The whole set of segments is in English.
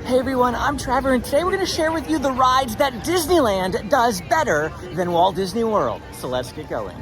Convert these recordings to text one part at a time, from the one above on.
Hey everyone, I'm Trevor, and today we're going to share with you the rides that Disneyland does better than Walt Disney World. So let's get going.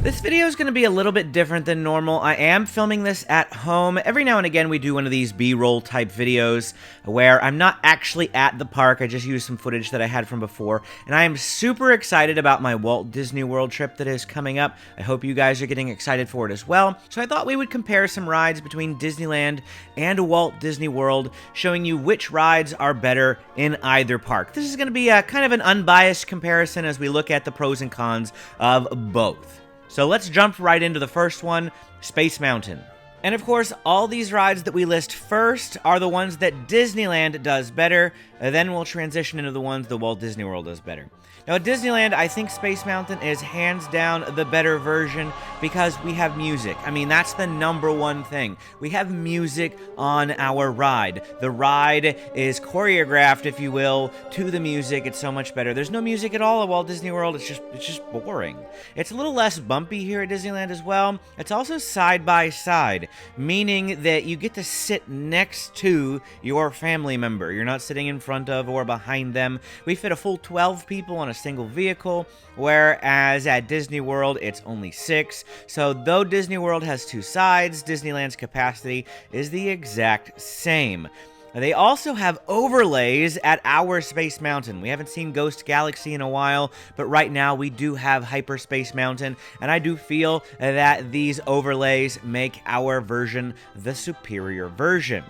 This video is going to be a little bit different than normal. I am filming this at home. Every now and again we do one of these B-roll type videos where I'm not actually at the park. I just use some footage that I had from before. And I am super excited about my Walt Disney World trip that is coming up. I hope you guys are getting excited for it as well. So I thought we would compare some rides between Disneyland and Walt Disney World, showing you which rides are better in either park. This is going to be a kind of an unbiased comparison as we look at the pros and cons of both. So let's jump right into the first one, Space Mountain. And of course, all these rides that we list first are the ones that Disneyland does better, and then we'll transition into the ones that Walt Disney World does better. Now at Disneyland, I think Space Mountain is hands down the better version because we have music. I mean, that's the number one thing. We have music on our ride. The ride is choreographed, if you will, to the music. It's so much better. There's no music at all at Walt Disney World. It's just boring. It's a little less bumpy here at Disneyland as well. It's also side by side, meaning that you get to sit next to your family member. You're not sitting in front of or behind them. We fit a full 12 people on a single vehicle, whereas at Disney World it's only 6. So though Disney World has 2 sides, Disneyland's capacity is the exact same. They also have overlays at our Space Mountain. We haven't seen Ghost Galaxy in a while, but right now we do have Hyperspace Mountain, and I do feel that these overlays make our version the superior version.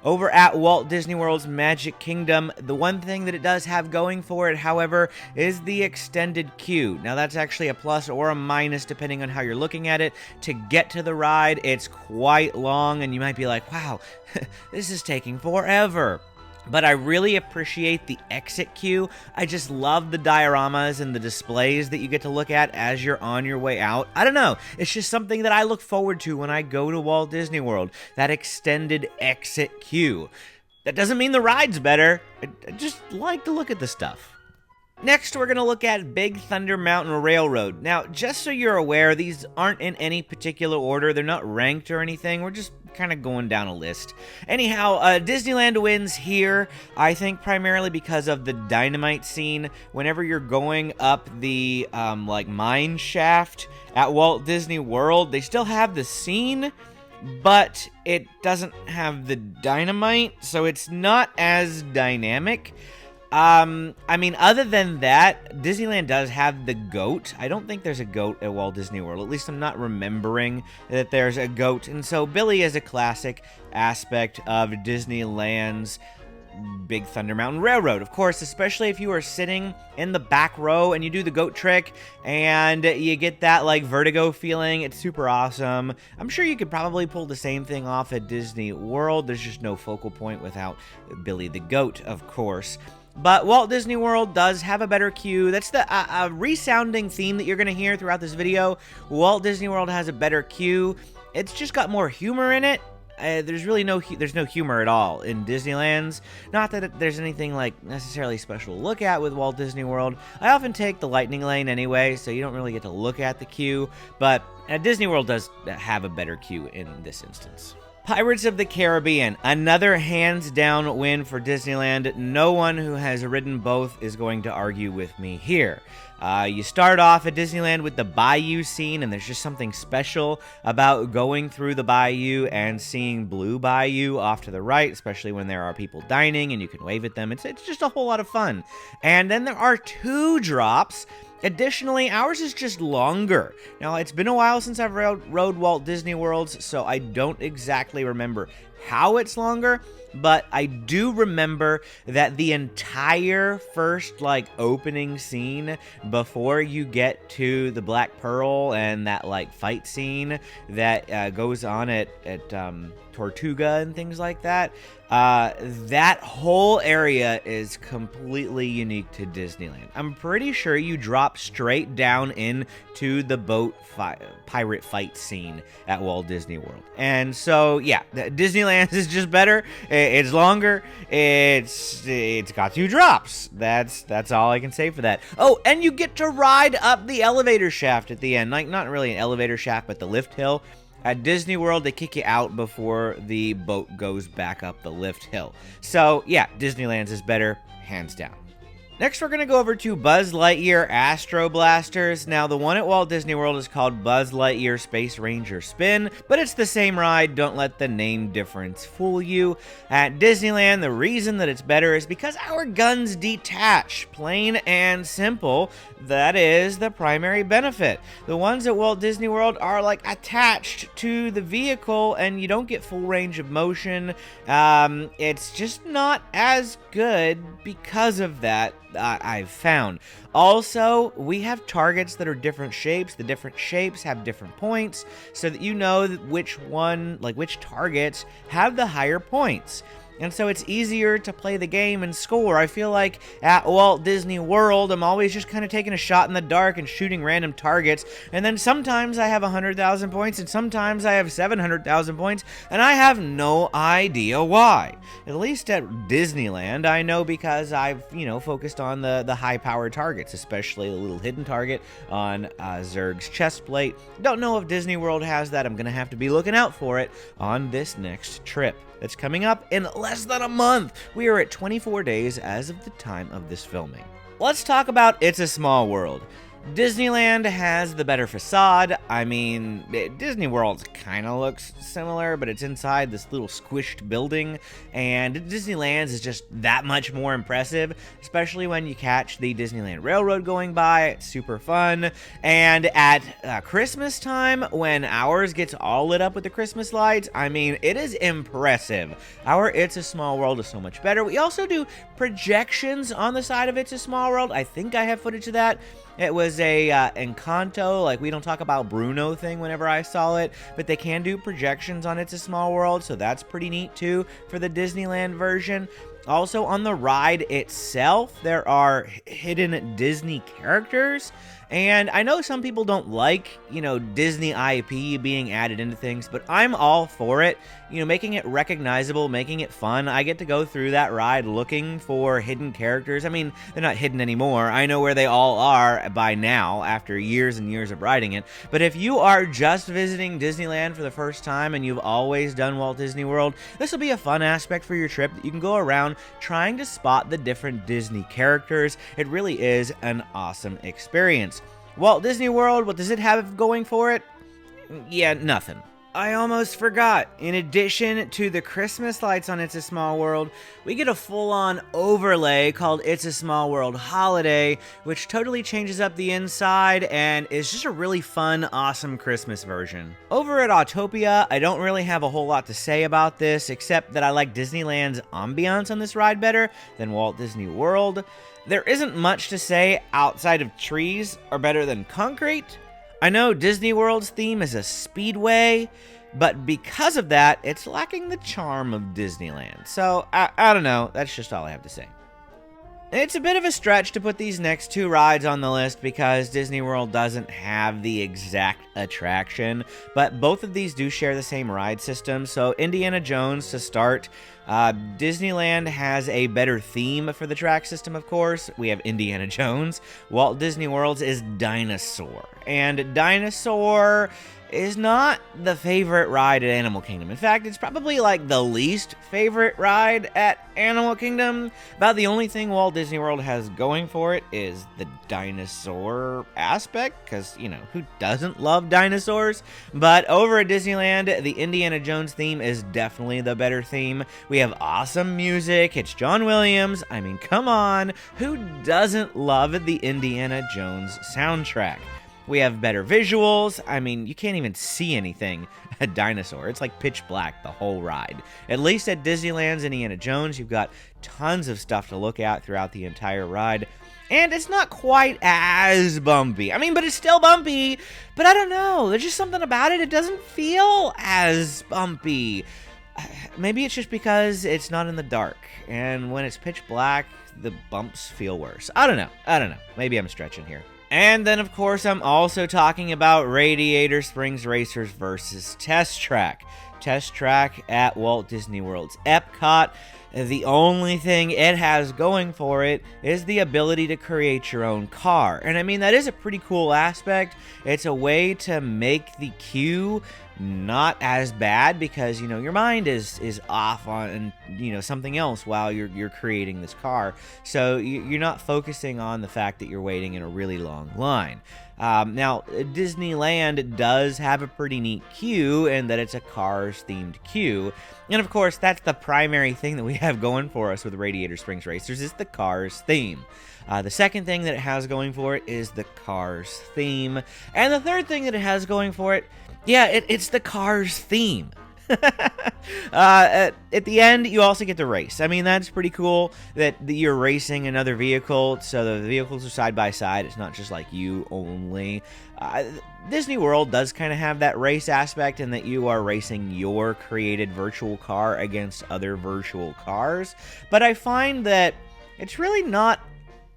Over at Walt Disney World's Magic Kingdom, the one thing that it does have going for it, however, is the extended queue. Now, that's actually a plus or a minus depending on how you're looking at it. To get to the ride, it's quite long, and you might be like, wow, this is taking forever. But I really appreciate the exit queue. I just love the dioramas and the displays that you get to look at as you're on your way out. I don't know. It's just something that I look forward to when I go to Walt Disney World. That extended exit queue. That doesn't mean the ride's better. I just like to look at the stuff. Next, we're going to look at Big Thunder Mountain Railroad. Now, just so you're aware, these aren't in any particular order. They're not ranked or anything. We're just kind of going down a list. Anyhow, Disneyland wins here, I think primarily because of the dynamite scene. Whenever you're going up the, mine shaft at Walt Disney World, they still have the scene, but it doesn't have the dynamite, so it's not as dynamic. I mean, other than that, Disneyland does have the goat. I don't think there's a goat at Walt Disney World. At least I'm not remembering that there's a goat. And so Billy is a classic aspect of Disneyland's Big Thunder Mountain Railroad. Of course, especially if you are sitting in the back row and you do the goat trick and you get that like vertigo feeling. It's super awesome. I'm sure you could probably pull the same thing off at Disney World. There's just no focal point without Billy the goat, of course. But Walt Disney World does have a better queue. That's the resounding theme that you're going to hear throughout this video. Walt Disney World has a better queue. It's just got more humor in it. There's really no humor at all in Disneyland's. Not that there's anything like necessarily special to look at with Walt Disney World. I often take the lightning lane anyway, so you don't really get to look at the queue. But Disney World does have a better queue in this instance. Pirates of the Caribbean, another hands-down win for Disneyland. No one who has ridden both is going to argue with me here. You start off at Disneyland with the Bayou scene, and there's just something special about going through the Bayou and seeing Blue Bayou off to the right, especially when there are people dining and you can wave at them. It's just a whole lot of fun. And then there are 2 drops. Additionally, ours is just longer. Now, it's been a while since I've rode Walt Disney Worlds, so I don't exactly remember how it's longer, but I do remember that the entire first, opening scene before you get to the Black Pearl and that, fight scene that goes on at Tortuga and things like that, that whole area is completely unique to Disneyland. I'm pretty sure you drop straight down into the boat pirate fight scene at Walt Disney World. And so, yeah, Disneyland is just better. It's longer. It's got 2 drops. That's all I can say for that. Oh, and you get to ride up the elevator shaft at the end. Not really an elevator shaft, but the lift hill At Disney World, they kick you out before the boat goes back up the lift hill. So yeah, Disneyland's is better, hands down. Next, we're going to go over to Buzz Lightyear Astro Blasters. Now, the one at Walt Disney World is called Buzz Lightyear Space Ranger Spin, but it's the same ride. Don't let the name difference fool you. At Disneyland, the reason that it's better is because our guns detach. Plain and simple. That is the primary benefit. The ones at Walt Disney World are like attached to the vehicle, and you don't get full range of motion. It's just not as good because of that. I've found. Also, we have targets that are different shapes. The different shapes have different points, so that you know which targets have the higher points. And so it's easier to play the game and score. I feel like at Walt Disney World, I'm always just kind of taking a shot in the dark and shooting random targets. And then sometimes I have 100,000 points, and sometimes I have 700,000 points, and I have no idea why. At least at Disneyland, I know because I've, focused on the high-power targets, especially the little hidden target on Zurg's chest plate. Don't know if Disney World has that. I'm going to have to be looking out for it on this next trip. That's coming up in less than a month. We are at 24 days as of the time of this filming. Let's talk about It's a Small World. Disneyland has the better facade. I mean, Disney World kind of looks similar, but it's inside this little squished building, and Disneyland's is just that much more impressive, especially when you catch the Disneyland Railroad going by. It's super fun. And at Christmas time, when ours gets all lit up with the Christmas lights, I mean, it is impressive. Our It's a Small World is so much better. We also do projections on the side of It's a Small World. I think I have footage of that. It was a Encanto, like We Don't Talk About Bruno thing whenever I saw it, but they can do projections on It's a Small World, so that's pretty neat too for the Disneyland version. Also, on the ride itself, there are hidden Disney characters. And I know some people don't like, Disney IP being added into things, but I'm all for it. Making it recognizable, making it fun. I get to go through that ride looking for hidden characters. I mean, they're not hidden anymore. I know where they all are by now after years and years of riding it. But if you are just visiting Disneyland for the first time and you've always done Walt Disney World, this will be a fun aspect for your trip that you can go around trying to spot the different Disney characters. It really is an awesome experience. Walt Disney World, what does it have going for it? Yeah, nothing. I almost forgot. In addition to the Christmas lights on It's a Small World, we get a full-on overlay called It's a Small World Holiday, which totally changes up the inside and is just a really fun, awesome Christmas version. Over at Autopia, I don't really have a whole lot to say about this, except that I like Disneyland's ambiance on this ride better than Walt Disney World. There isn't much to say outside of trees are better than concrete. I know Disney World's theme is a speedway, but because of that, it's lacking the charm of Disneyland. So, I don't know. That's just all I have to say. It's a bit of a stretch to put these next two rides on the list because Disney World doesn't have the exact attraction, but both of these do share the same ride system. So Indiana Jones to start. Disneyland has a better theme for the track system, of course. We have Indiana Jones. Walt Disney World's is Dinosaur. And Dinosaur is not the favorite ride at Animal Kingdom. In fact, it's probably like the least favorite ride at Animal Kingdom. About the only thing Walt Disney World has going for it is the dinosaur aspect, because, who doesn't love dinosaurs? But over at Disneyland, the Indiana Jones theme is definitely the better theme. We have awesome music. It's John Williams. I mean, come on. Who doesn't love the Indiana Jones soundtrack? We have better visuals. I mean, you can't even see anything. A dinosaur. It's like pitch black the whole ride. At least at Disneyland's Indiana Jones, you've got tons of stuff to look at throughout the entire ride. And it's not quite as bumpy. I mean, but it's still bumpy. But I don't know. There's just something about it. It doesn't feel as bumpy. Maybe it's just because it's not in the dark. And when it's pitch black, the bumps feel worse. I don't know. Maybe I'm stretching here. And then, of course, I'm also talking about Radiator Springs Racers versus Test Track. Test Track at Walt Disney World's Epcot. The only thing it has going for it is the ability to create your own car. And I mean, that is a pretty cool aspect. It's a way to make the queue not as bad because, you know, your mind is off on, you know, something else while you're creating this car. So you're not focusing on the fact that you're waiting in a really long line. Now, Disneyland does have a pretty neat queue in that it's a Cars-themed queue. And, of course, that's the primary thing that we have going for us with Radiator Springs Racers is the Cars theme. The second thing that it has going for it is the Cars theme. And the third thing that it has going for it, yeah, it's the Cars theme. At the end, you also get to race. I mean, that's pretty cool that you're racing another vehicle, so the vehicles are side by side. It's not just like you only. Disney World does kind of have that race aspect in that you are racing your created virtual car against other virtual cars. But I find that it's really not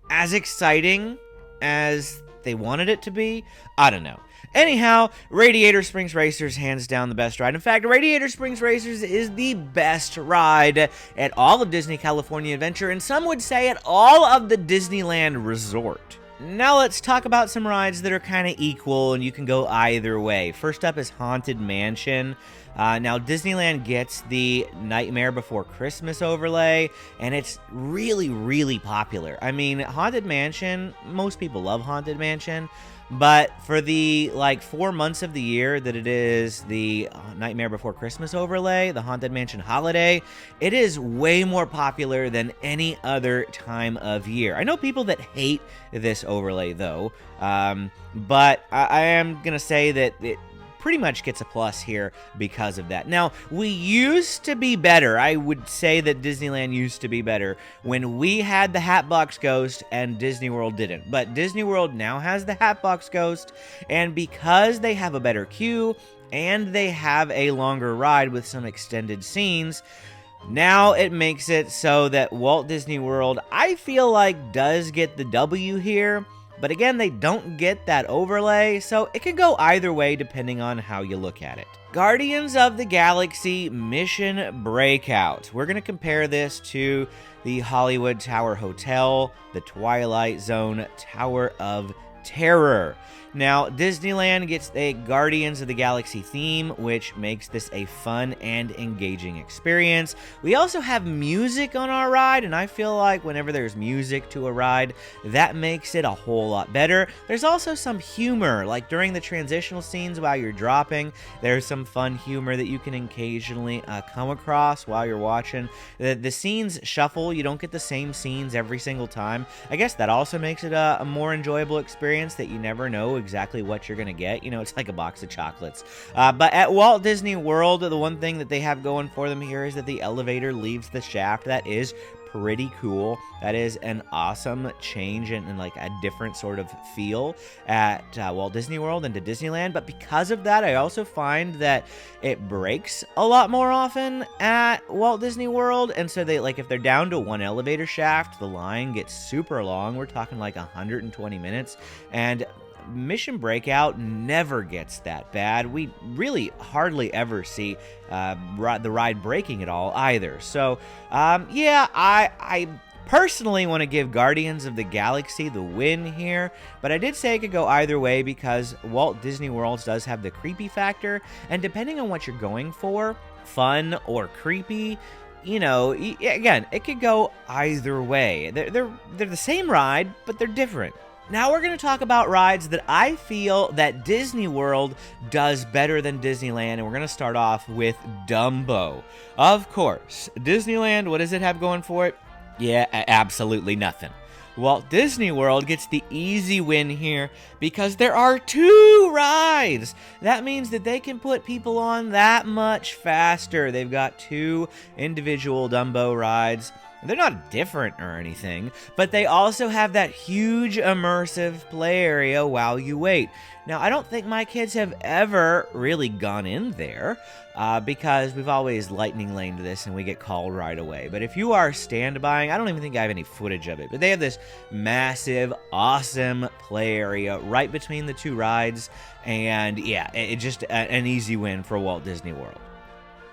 as exciting as they wanted it to be. I don't know. Anyhow, Radiator Springs Racers, hands down the best ride. In fact, Radiator Springs Racers is the best ride at all of Disney California Adventure, and some would say at all of the Disneyland Resort. Now let's talk about some rides that are kind of equal, and you can go either way. First up is Haunted Mansion. Now, Disneyland gets the Nightmare Before Christmas overlay, and it's really, really popular. I mean, Haunted Mansion, most people love Haunted Mansion, but for the, 4 months of the year that it is the Nightmare Before Christmas overlay, the Haunted Mansion Holiday, it is way more popular than any other time of year. I know people that hate this overlay, though, but I am going to say that it pretty much gets a plus here because of that. Now, we used to be better. I would say that Disneyland used to be better when we had the Hatbox Ghost and Disney World didn't. But Disney World now has the Hatbox Ghost, and because they have a better queue and they have a longer ride with some extended scenes, now it makes it so that Walt Disney World, I feel like, does get the W here. But again, they don't get that overlay, so it can go either way depending on how you look at it. Guardians of the Galaxy Mission Breakout. We're going to compare this to the Hollywood Tower Hotel, the Twilight Zone Tower of Terror. Now, Disneyland gets a Guardians of the Galaxy theme, which makes this a fun and engaging experience. We also have music on our ride, and I feel like whenever there's music to a ride, that makes it a whole lot better. There's also some humor, like during the transitional scenes while you're dropping, there's some fun humor that you can occasionally come across while you're watching. The scenes shuffle, you don't get the same scenes every single time. I guess that also makes it a more enjoyable experience that you never know exactly what you're gonna get. You know, it's like a box of chocolates. But at Walt Disney World, the one thing that they have going for them here is that the elevator leaves the shaft. That is pretty cool. That is an awesome change and like a different sort of feel at Walt Disney World and to Disneyland. But because of that, I also find that it breaks a lot more often at Walt Disney World. And so they, like, if they're down to one elevator shaft, the line gets super long. We're talking like 120 minutes. And Mission Breakout never gets that bad. We really hardly ever see the ride breaking at all either. So, yeah, I personally want to give Guardians of the Galaxy the win here, but I did say it could go either way because Walt Disney World does have the creepy factor, and depending on what you're going for, fun or creepy, you know, again, it could go either way. They're the same ride, but they're different. Now we're going to talk about rides that I feel that Disney World does better than Disneyland, and we're going to start off with Dumbo. Of course, Disneyland, what does it have going for it? Yeah, absolutely nothing. Walt Disney World gets the easy win here because there are 2 rides. That means that they can put people on that much faster. They've got 2 individual Dumbo rides. They're not different or anything, but they also have that huge immersive play area while you wait. Now, I don't think my kids have ever really gone in there because we've always lightning laned this and we get called right away. But if you are standbying, I don't even think I have any footage of it, but they have this massive, awesome play area right between the 2 rides. And yeah, it's just an easy win for Walt Disney World.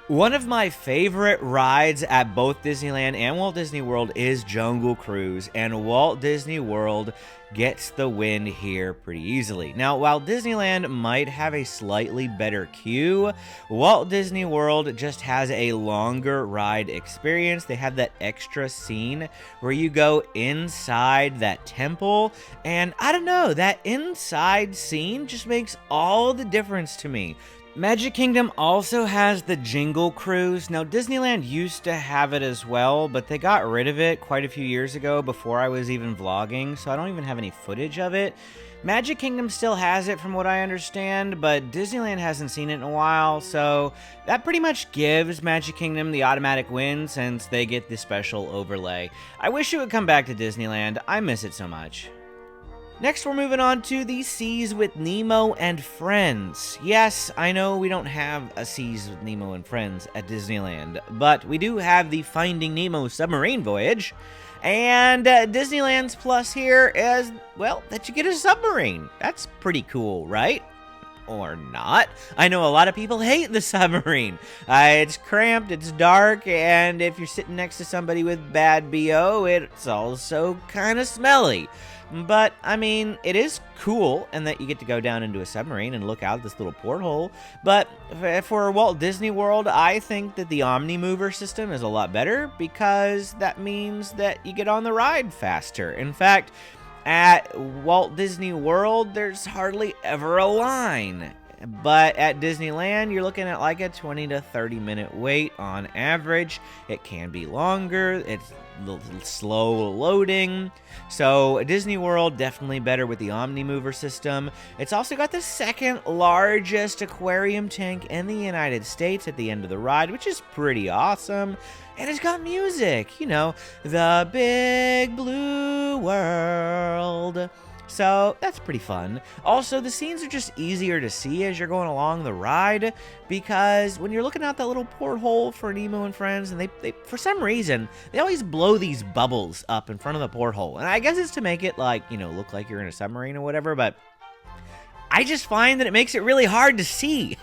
One of my favorite rides at both Disneyland and Walt Disney World is Jungle Cruise, and Walt Disney World gets the win here pretty easily. Now, while Disneyland might have a slightly better queue, Walt Disney World just has a longer ride experience. They have that extra scene where you go inside that temple, and I don't know, that inside scene just makes all the difference to me. Magic Kingdom also has the Jingle Cruise. Now, Disneyland used to have it as well, but they got rid of it quite a few years ago before I was even vlogging, so I don't even have any footage of it. Magic Kingdom still has it from what I understand, but Disneyland hasn't seen it in a while, so that pretty much gives Magic Kingdom the automatic win since they get the special overlay. I wish it would come back to Disneyland. I miss it so much. Next, we're moving on to the Seas with Nemo and Friends. Yes, I know we don't have a Seas with Nemo and Friends at Disneyland, but we do have the Finding Nemo submarine voyage. And Disneyland's plus here is, well, that you get a submarine. That's pretty cool, right? Or not. I know a lot of people hate the submarine. It's cramped, it's dark, and if you're sitting next to somebody with bad BO, it's also kind of smelly. But, I mean, it is cool in that you get to go down into a submarine and look out this little porthole. But for Walt Disney World, I think that the Omni Mover system is a lot better because that means that you get on the ride faster. In fact, at Walt Disney World, there's hardly ever a line. But at Disneyland, you're looking at like a 20 to 30 minute wait on average. It can be longer. It's a little slow loading. So Disney World, definitely better with the Omni Mover system. It's also got the second largest aquarium tank in the United States at the end of the ride, which is pretty awesome. And it's got music, you know, the Big Blue World. So that's pretty fun. Also, the scenes are just easier to see as you're going along the ride because when you're looking out that little porthole for Nemo and Friends, and they for some reason, they always blow these bubbles up in front of the porthole. And I guess it's to make it like, you know, look like you're in a submarine or whatever, but I just find that it makes it really hard to see.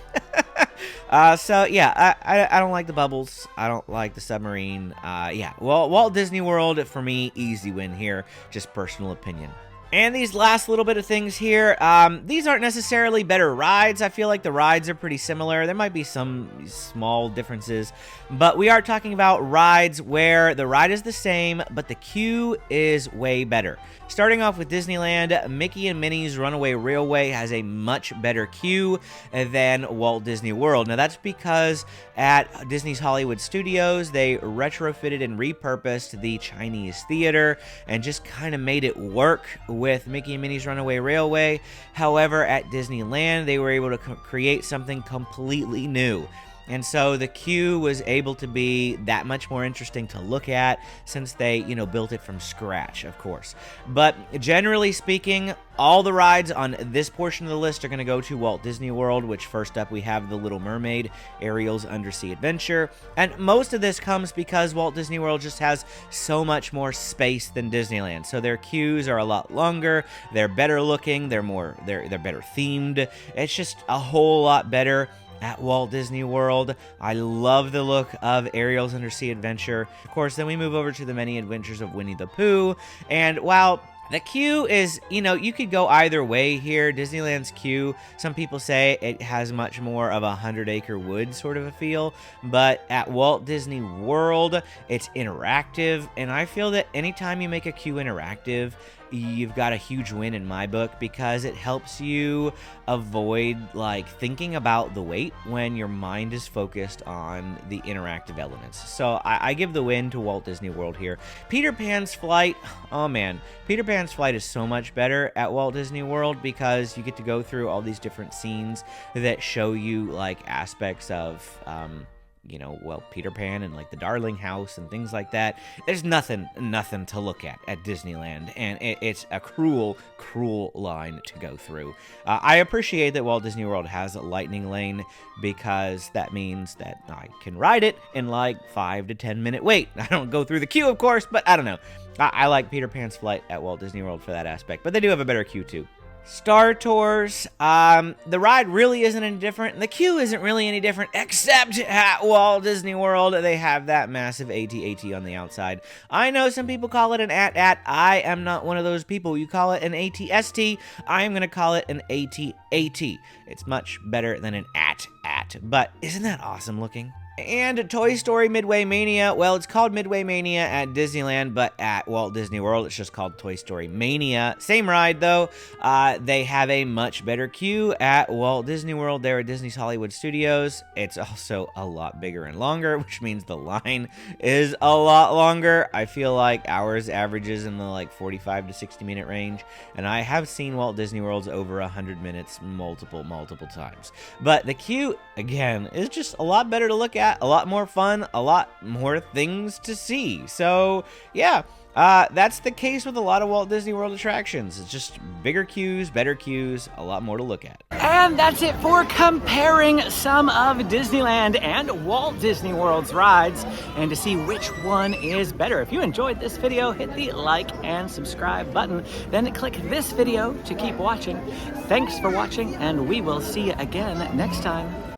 So yeah, I don't like the bubbles. I don't like the submarine. Yeah, well, Walt Disney World, for me, easy win here. Just personal opinion. And these last little bit of things here, these aren't necessarily better rides. I feel like the rides are pretty similar. There might be some small differences, but we are talking about rides where the ride is the same, but the queue is way better. Starting off with Disneyland, Mickey and Minnie's Runaway Railway has a much better queue than Walt Disney World. Now, that's because at Disney's Hollywood Studios, they retrofitted and repurposed the Chinese theater and just kind of made it work with Mickey and Minnie's Runaway Railway. However, at Disneyland, they were able to create something completely new. And so the queue was able to be that much more interesting to look at since they, you know, built it from scratch, of course. But generally speaking, all the rides on this portion of the list are going to go to Walt Disney World, which first up we have the Little Mermaid, Ariel's Undersea Adventure. And most of this comes because Walt Disney World just has so much more space than Disneyland. So their queues are a lot longer, they're better looking, they're better themed. It's just a whole lot better at Walt Disney World. I love the look of Ariel's Undersea Adventure. Of course, then we move over to the Many Adventures of Winnie the Pooh. And while the queue is, you know, you could go either way here. Disneyland's queue, some people say it has much more of a 100-acre wood sort of a feel. But at Walt Disney World, it's interactive. And I feel that anytime you make a queue interactive, you've got a huge win in my book because it helps you avoid like thinking about the wait when your mind is focused on the interactive elements. So I give the win to Walt Disney World here. Peter Pan's Flight, oh man, Peter Pan's Flight is so much better at Walt Disney World because you get to go through all these different scenes that show you like aspects of you know, well, Peter Pan and like the Darling House and things like that. There's nothing to look at Disneyland, and it's a cruel line to go through. I appreciate that Walt Disney World has a lightning lane because that means that I can ride it in like 5 to 10 minute wait. I don't go through the queue, of course, but I don't know. I like Peter Pan's Flight at Walt Disney World for that aspect, but they do have a better queue too. Star Tours, the ride really isn't any different, and the queue isn't really any different, except at Walt Disney World, they have that massive AT-AT on the outside. I know some people call it an AT-AT, I am not one of those people. You call it an AT-ST, I am going to call it an AT-AT. It's much better than an AT-AT, but isn't that awesome looking? And Toy Story Midway Mania, well, it's called Midway Mania at Disneyland, but at Walt Disney World, it's just called Toy Story Mania. Same ride, though. They have a much better queue at Walt Disney World. There at Disney's Hollywood Studios. It's also a lot bigger and longer, which means the line is a lot longer. I feel like ours averages in the like 45 to 60 minute range, and I have seen Walt Disney World's over 100 minutes multiple times. But the queue, again, is just a lot better to look at. A lot more fun, a lot more things to see. So, yeah, that's the case with a lot of Walt Disney World attractions. It's just bigger queues, better queues, a lot more to look at. And that's it for comparing some of Disneyland and Walt Disney World's rides, and to see which one is better. If you enjoyed this video, hit the like and subscribe button, then click this video to keep watching. Thanks for watching, and we will see you again next time.